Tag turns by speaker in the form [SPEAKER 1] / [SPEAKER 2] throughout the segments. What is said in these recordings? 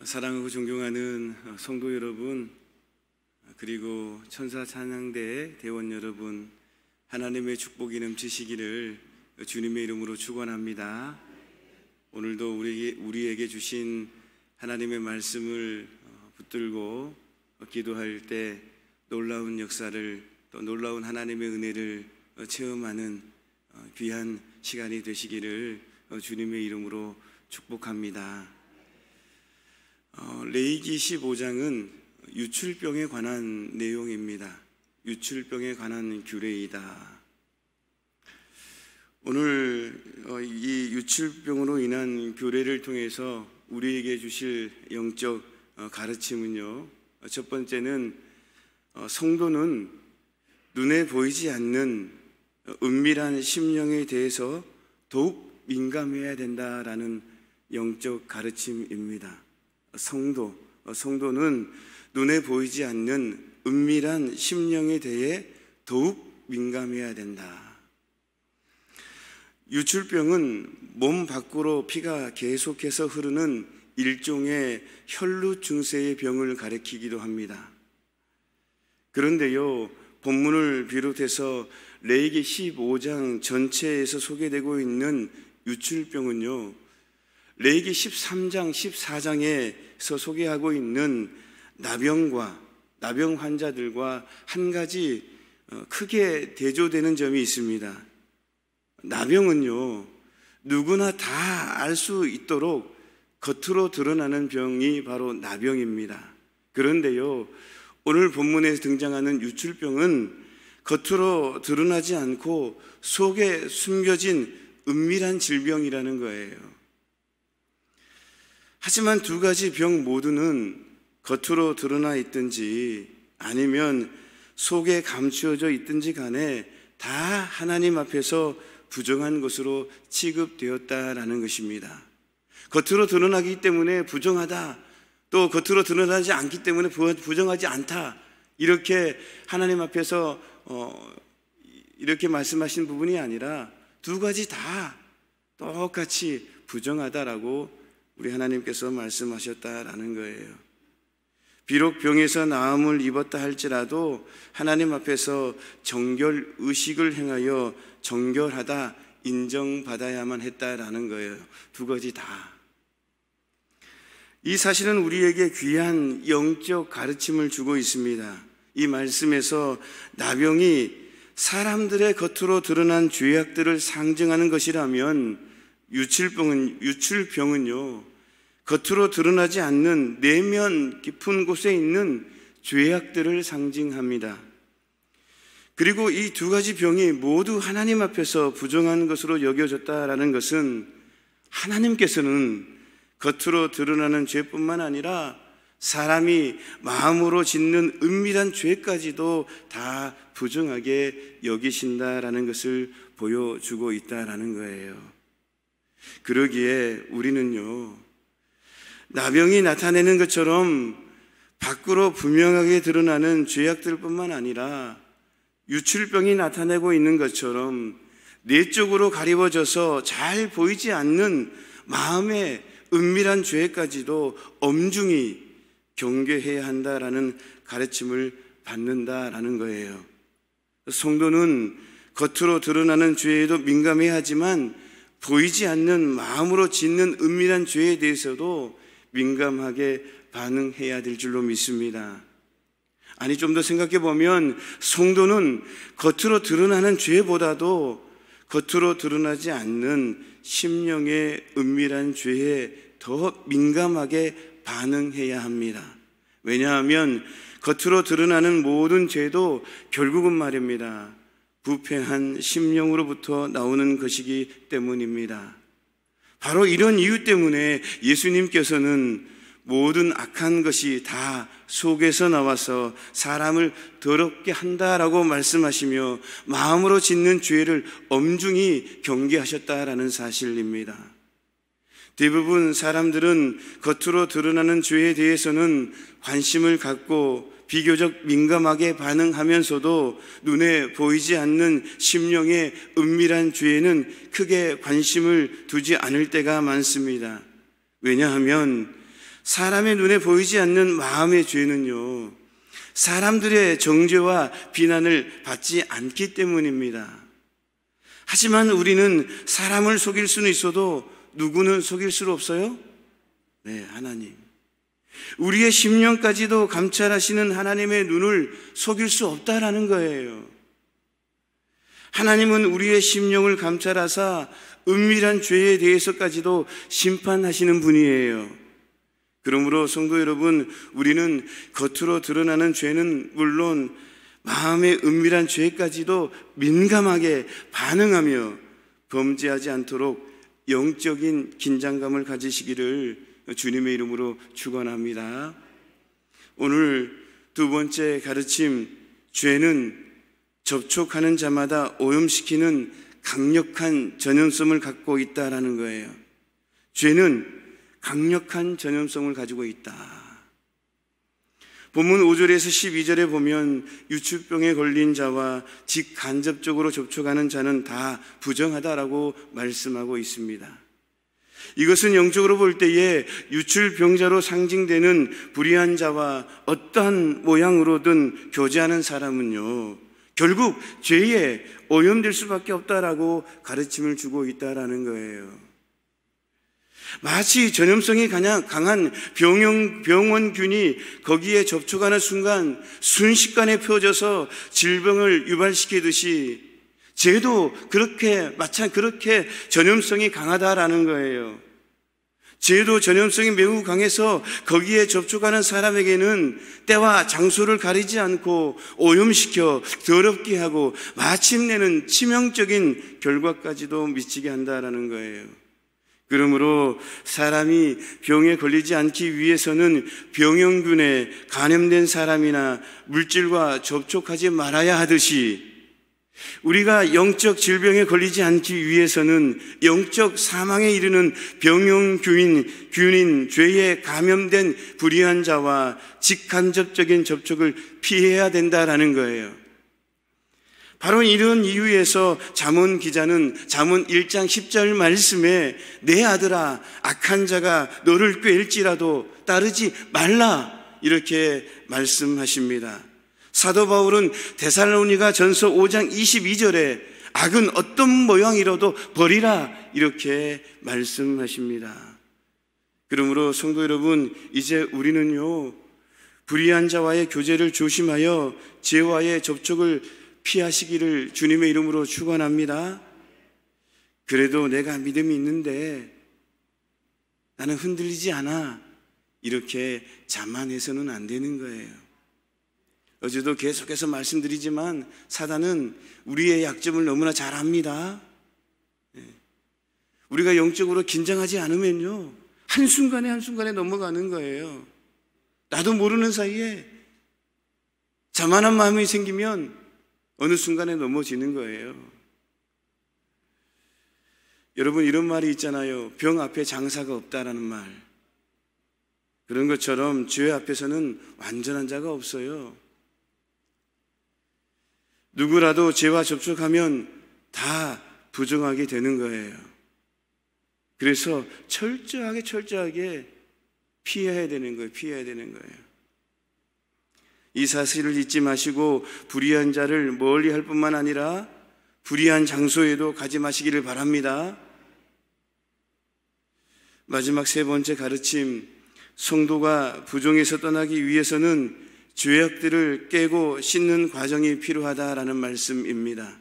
[SPEAKER 1] 사랑하고 존경하는 성도 여러분, 그리고 천사 찬양대 대원 여러분, 하나님의 축복이 넘치시기를 주님의 이름으로 축원합니다. 오늘도 우리에게 주신 하나님의 말씀을 붙들고 기도할 때 놀라운 역사를, 또 놀라운 하나님의 은혜를 체험하는 귀한 시간이 되시기를 주님의 이름으로 축복합니다. 레위기 15장은 유출병에 관한 내용입니다. 유출병에 관한 규례이다. 오늘 이 유출병으로 인한 규례를 통해서 우리에게 주실 영적 가르침은요, 첫 번째는 성도는 눈에 보이지 않는 은밀한 심령에 대해서 더욱 민감해야 된다라는 영적 가르침입니다. 성도는 눈에 보이지 않는 은밀한 심령에 대해 더욱 민감해야 된다. 유출병은 몸 밖으로 피가 계속해서 흐르는 일종의 혈루 증세의 병을 가리키기도 합니다. 그런데요, 본문을 비롯해서 레위기 15장 전체에서 소개되고 있는 유출병은요, 레위기 13장, 14장에서 소개하고 있는 나병 환자들과 한 가지 크게 대조되는 점이 있습니다. 나병은요, 누구나 다 알 수 있도록 겉으로 드러나는 병이 바로 나병입니다. 그런데요, 오늘 본문에서 등장하는 유출병은 겉으로 드러나지 않고 속에 숨겨진 은밀한 질병이라는 거예요. 하지만 두 가지 병 모두는 겉으로 드러나 있든지 아니면 속에 감추어져 있든지 간에 다 하나님 앞에서 부정한 것으로 취급되었다라는 것입니다. 겉으로 드러나기 때문에 부정하다, 또 겉으로 드러나지 않기 때문에 부정하지 않다, 이렇게 하나님 앞에서 이렇게 말씀하신 부분이 아니라 두 가지 다 똑같이 부정하다라고 우리 하나님께서 말씀하셨다라는 거예요. 비록 병에서 나음을 입었다 할지라도 하나님 앞에서 정결 의식을 행하여 정결하다 인정받아야만 했다라는 거예요. 두 가지 다. 이 사실은 우리에게 귀한 영적 가르침을 주고 있습니다. 이 말씀에서 나병이 사람들의 겉으로 드러난 죄악들을 상징하는 것이라면 유출병은요, 겉으로 드러나지 않는 내면 깊은 곳에 있는 죄악들을 상징합니다. 그리고 이 두 가지 병이 모두 하나님 앞에서 부정한 것으로 여겨졌다라는 것은 하나님께서는 겉으로 드러나는 죄뿐만 아니라 사람이 마음으로 짓는 은밀한 죄까지도 다 부정하게 여기신다라는 것을 보여주고 있다라는 거예요. 그러기에 우리는요, 나병이 나타내는 것처럼 밖으로 분명하게 드러나는 죄악들뿐만 아니라 유출병이 나타내고 있는 것처럼 내적으로 가리워져서 잘 보이지 않는 마음의 은밀한 죄까지도 엄중히 경계해야 한다라는 가르침을 받는다라는 거예요. 성도는 겉으로 드러나는 죄에도 민감해야 하지만 보이지 않는 마음으로 짓는 은밀한 죄에 대해서도 민감하게 반응해야 될 줄로 믿습니다. 아니, 좀 더 생각해 보면 성도는 겉으로 드러나는 죄보다도 겉으로 드러나지 않는 심령의 은밀한 죄에 더 민감하게 반응해야 합니다. 왜냐하면 겉으로 드러나는 모든 죄도 결국은 말입니다, 부패한 심령으로부터 나오는 것이기 때문입니다. 바로 이런 이유 때문에 예수님께서는 모든 악한 것이 다 속에서 나와서 사람을 더럽게 한다라고 말씀하시며 마음으로 짓는 죄를 엄중히 경계하셨다라는 사실입니다. 대부분 사람들은 겉으로 드러나는 죄에 대해서는 관심을 갖고 비교적 민감하게 반응하면서도 눈에 보이지 않는 심령의 은밀한 죄에는 크게 관심을 두지 않을 때가 많습니다. 왜냐하면 사람의 눈에 보이지 않는 마음의 죄는요, 사람들의 정죄와 비난을 받지 않기 때문입니다. 하지만 우리는 사람을 속일 수는 있어도 누구는 속일 수 없어요? 네, 하나님. 우리의 심령까지도 감찰하시는 하나님의 눈을 속일 수 없다라는 거예요. 하나님은 우리의 심령을 감찰하사 은밀한 죄에 대해서까지도 심판하시는 분이에요. 그러므로 성도 여러분, 우리는 겉으로 드러나는 죄는 물론 마음의 은밀한 죄까지도 민감하게 반응하며 범죄하지 않도록 영적인 긴장감을 가지시기를 주님의 이름으로 축원합니다. 오늘 두 번째 가르침, 죄는 접촉하는 자마다 오염시키는 강력한 전염성을 갖고 있다라는 거예요. 죄는 강력한 전염성을 가지고 있다. 본문 5절에서 12절에 보면 유추병에 걸린 자와 직간접적으로 접촉하는 자는 다 부정하다라고 말씀하고 있습니다. 이것은 영적으로 볼 때에 유출병자로 상징되는 불의한 자와 어떠한 모양으로든 교제하는 사람은요, 결국 죄에 오염될 수밖에 없다라고 가르침을 주고 있다라는 거예요. 마치 전염성이 강한 병원균이 거기에 접촉하는 순간 순식간에 펴져서 질병을 유발시키듯이 죄도 그렇게 전염성이 강하다라는 거예요. 죄도 전염성이 매우 강해서 거기에 접촉하는 사람에게는 때와 장소를 가리지 않고 오염시켜 더럽게 하고 마침내는 치명적인 결과까지도 미치게 한다라는 거예요. 그러므로 사람이 병에 걸리지 않기 위해서는 병용균에 감염된 사람이나 물질과 접촉하지 말아야 하듯이, 우리가 영적 질병에 걸리지 않기 위해서는 영적 사망에 이르는 병용균인 죄에 감염된 불의한 자와 직간접적인 접촉을 피해야 된다라는 거예요. 바로 이런 이유에서 잠언 기자는 잠언 1장 10절 말씀에 내 아들아 악한 자가 너를 꾀일지라도 따르지 말라 이렇게 말씀하십니다. 사도 바울은 데살로니가 전서 5장 22절에 악은 어떤 모양이라도 버리라 이렇게 말씀하십니다. 그러므로 성도 여러분, 이제 우리는요, 불의한 자와의 교제를 조심하여 죄와의 접촉을 피하시기를 주님의 이름으로 축원합니다. 그래도 내가 믿음이 있는데 나는 흔들리지 않아 이렇게 자만해서는 안 되는 거예요. 어제도 계속해서 말씀드리지만 사단은 우리의 약점을 너무나 잘 압니다. 우리가 영적으로 긴장하지 않으면요, 한순간에 넘어가는 거예요. 나도 모르는 사이에 자만한 마음이 생기면 어느 순간에 넘어지는 거예요. 여러분, 이런 말이 있잖아요. 병 앞에 장사가 없다라는 말. 그런 것처럼 죄 앞에서는 완전한 자가 없어요. 누구라도 죄와 접촉하면 다 부정하게 되는 거예요. 그래서 철저하게 피해야 되는 거예요. 이 사실을 잊지 마시고 불의한 자를 멀리 할 뿐만 아니라 불의한 장소에도 가지 마시기를 바랍니다. 마지막 세 번째 가르침, 성도가 부정에서 떠나기 위해서는 죄악들을 깨고 씻는 과정이 필요하다라는 말씀입니다.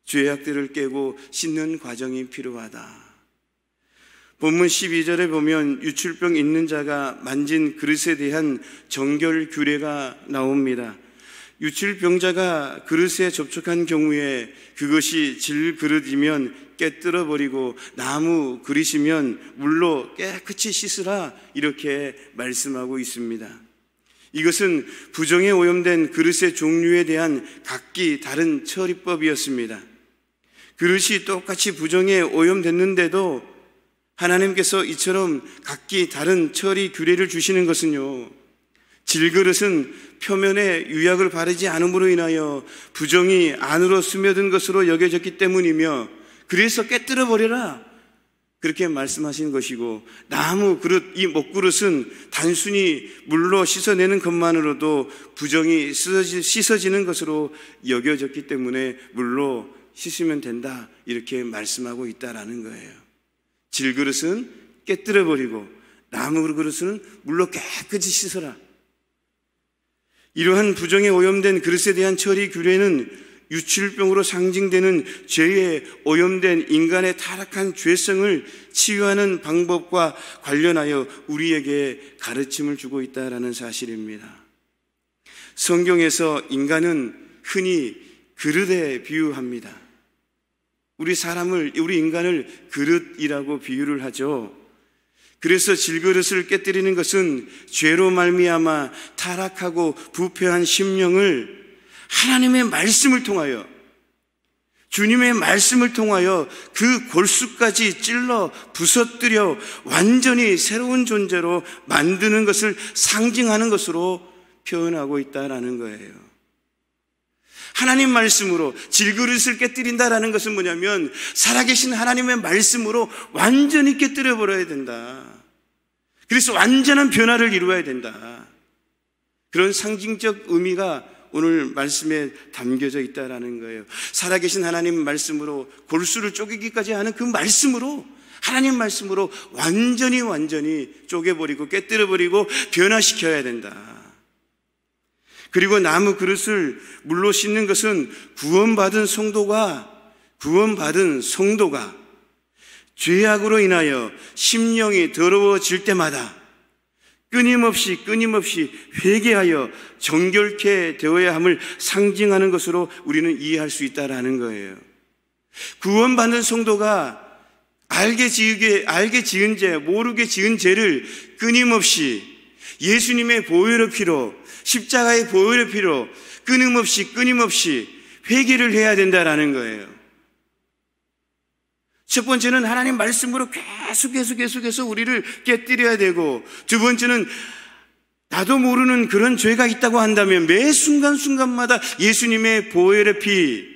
[SPEAKER 1] 죄악들을 깨고 씻는 과정이 필요하다. 본문 12절에 보면 유출병 있는 자가 만진 그릇에 대한 정결 규례가 나옵니다. 유출병자가 그릇에 접촉한 경우에 그것이 질그릇이면 깨뜨려 버리고 나무 그릇이면 물로 깨끗이 씻으라 이렇게 말씀하고 있습니다. 이것은 부정에 오염된 그릇의 종류에 대한 각기 다른 처리법이었습니다. 그릇이 똑같이 부정에 오염됐는데도 하나님께서 이처럼 각기 다른 처리 규례를 주시는 것은요, 질그릇은 표면에 유약을 바르지 않음으로 인하여 부정이 안으로 스며든 것으로 여겨졌기 때문이며 그래서 깨뜨려 버려라, 그렇게 말씀하신 것이고, 나무 그릇, 이 목그릇은 단순히 물로 씻어내는 것만으로도 부정이 씻어지는 것으로 여겨졌기 때문에 물로 씻으면 된다, 이렇게 말씀하고 있다라는 거예요. 질그릇은 깨뜨려 버리고 나무 그릇은 물로 깨끗이 씻어라. 이러한 부정에 오염된 그릇에 대한 처리 규례는 유출병으로 상징되는 죄에 오염된 인간의 타락한 죄성을 치유하는 방법과 관련하여 우리에게 가르침을 주고 있다는 사실입니다. 성경에서 인간은 흔히 그릇에 비유합니다. 우리 인간을 그릇이라고 비유를 하죠. 그래서 질그릇을 깨뜨리는 것은 죄로 말미암아 타락하고 부패한 심령을 하나님의 말씀을 통하여, 주님의 말씀을 통하여 그 골수까지 찔러 부서뜨려 완전히 새로운 존재로 만드는 것을 상징하는 것으로 표현하고 있다라는 거예요. 하나님 말씀으로 질그릇을 깨뜨린다라는 것은 뭐냐면 살아계신 하나님의 말씀으로 완전히 깨뜨려 버려야 된다. 그래서 완전한 변화를 이루어야 된다. 그런 상징적 의미가 오늘 말씀에 담겨져 있다라는 거예요. 살아계신 하나님 말씀으로 골수를 쪼개기까지 하는 그 말씀으로, 하나님 말씀으로 완전히 쪼개버리고 깨뜨려버리고 변화시켜야 된다. 그리고 나무 그릇을 물로 씻는 것은 구원받은 성도가 죄악으로 인하여 심령이 더러워질 때마다 끊임없이 회개하여 정결케 되어야 함을 상징하는 것으로 우리는 이해할 수 있다라는 거예요. 구원받는 성도가 알게 지은 죄, 모르게 지은 죄를 끊임없이 예수님의 보혈의 피로, 십자가의 보혈의 피로 끊임없이 회개를 해야 된다라는 거예요. 첫 번째는 하나님 말씀으로 계속해서 우리를 깨뜨려야 되고, 두 번째는 나도 모르는 그런 죄가 있다고 한다면 매 순간순간마다 예수님의 보혈의 피,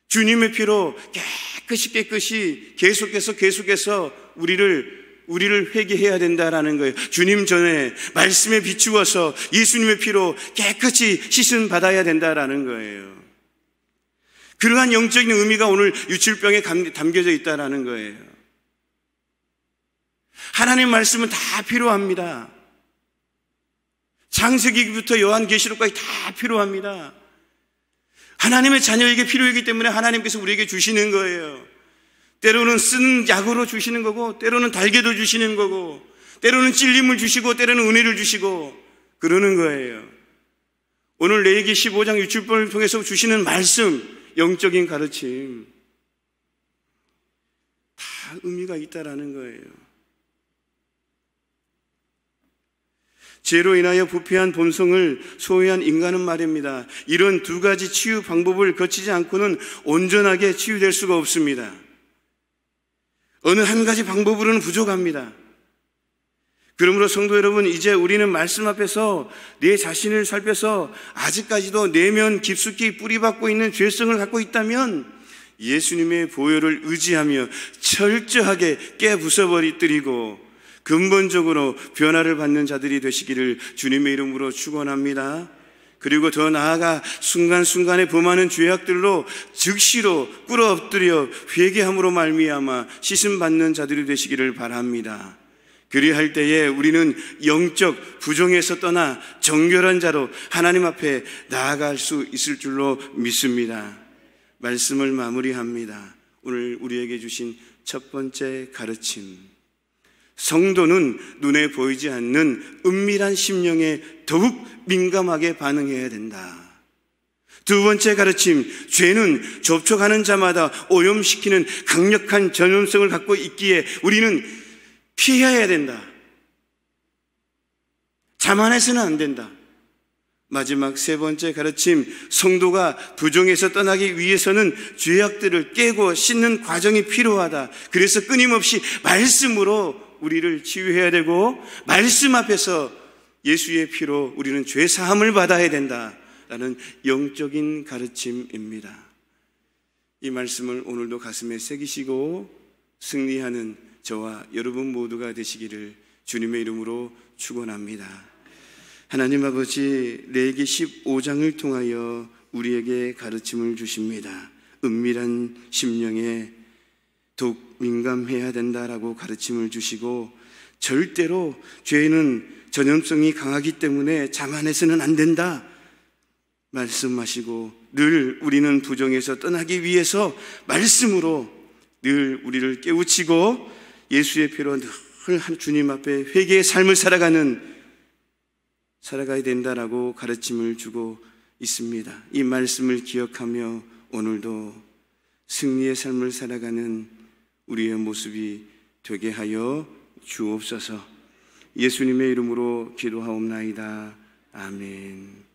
[SPEAKER 1] 주님의 피로 깨끗이 계속해서 우리를 회개해야 된다라는 거예요. 주님 전에 말씀에 비추어서 예수님의 피로 깨끗이 씻음 받아야 된다라는 거예요. 그러한 영적인 의미가 오늘 유출병에 담겨져 있다라는 거예요. 하나님 말씀은 다 필요합니다. 창세기부터 요한계시록까지 다 필요합니다. 하나님의 자녀에게 필요하기 때문에 하나님께서 우리에게 주시는 거예요. 때로는 쓰는 약으로 주시는 거고, 때로는 달걀도 주시는 거고, 때로는 찔림을 주시고, 때로는 은혜를 주시고 그러는 거예요. 오늘 레위기 15장 유출병을 통해서 주시는 말씀, 영적인 가르침 다 의미가 있다라는 거예요. 죄로 인하여 부패한 본성을 소유한 인간은 말입니다, 이런 두 가지 치유 방법을 거치지 않고는 온전하게 치유될 수가 없습니다. 어느 한 가지 방법으로는 부족합니다. 그러므로 성도 여러분, 이제 우리는 말씀 앞에서 내 자신을 살펴서 아직까지도 내면 깊숙이 뿌리박고 있는 죄성을 갖고 있다면 예수님의 보혈을 의지하며 철저하게 깨부숴버리고 근본적으로 변화를 받는 자들이 되시기를 주님의 이름으로 축원합니다. 그리고 더 나아가 순간순간에 범하는 죄악들로 즉시로 꿇어 엎드려 회개함으로 말미암아 씻음받는 자들이 되시기를 바랍니다. 그리할 때에 우리는 영적 부정에서 떠나 정결한 자로 하나님 앞에 나아갈 수 있을 줄로 믿습니다. 말씀을 마무리합니다. 오늘 우리에게 주신 첫 번째 가르침, 성도는 눈에 보이지 않는 은밀한 심령에 더욱 민감하게 반응해야 된다. 두 번째 가르침, 죄는 접촉하는 자마다 오염시키는 강력한 전염성을 갖고 있기에 우리는 피해야 된다. 자만해서는 안 된다. 마지막 세 번째 가르침, 성도가 부정에서 떠나기 위해서는 죄악들을 깨고 씻는 과정이 필요하다. 그래서 끊임없이 말씀으로 우리를 치유해야 되고, 말씀 앞에서 예수의 피로 우리는 죄 사함을 받아야 된다라는 영적인 가르침입니다. 이 말씀을 오늘도 가슴에 새기시고 승리하는 저와 여러분 모두가 되시기를 주님의 이름으로 축원합니다. 하나님 아버지, 레위기 15장을 통하여 우리에게 가르침을 주십니다. 은밀한 심령에 더욱 민감해야 된다라고 가르침을 주시고, 절대로 죄는 전염성이 강하기 때문에 자만해서는 안 된다 말씀하시고, 늘 우리는 부정에서 떠나기 위해서 말씀으로 늘 우리를 깨우치고 예수의 피로 늘 주님 앞에 회개의 삶을 살아가야 된다라고 가르침을 주고 있습니다. 이 말씀을 기억하며 오늘도 승리의 삶을 살아가는 우리의 모습이 되게 하여 주옵소서. 예수님의 이름으로 기도하옵나이다. 아멘.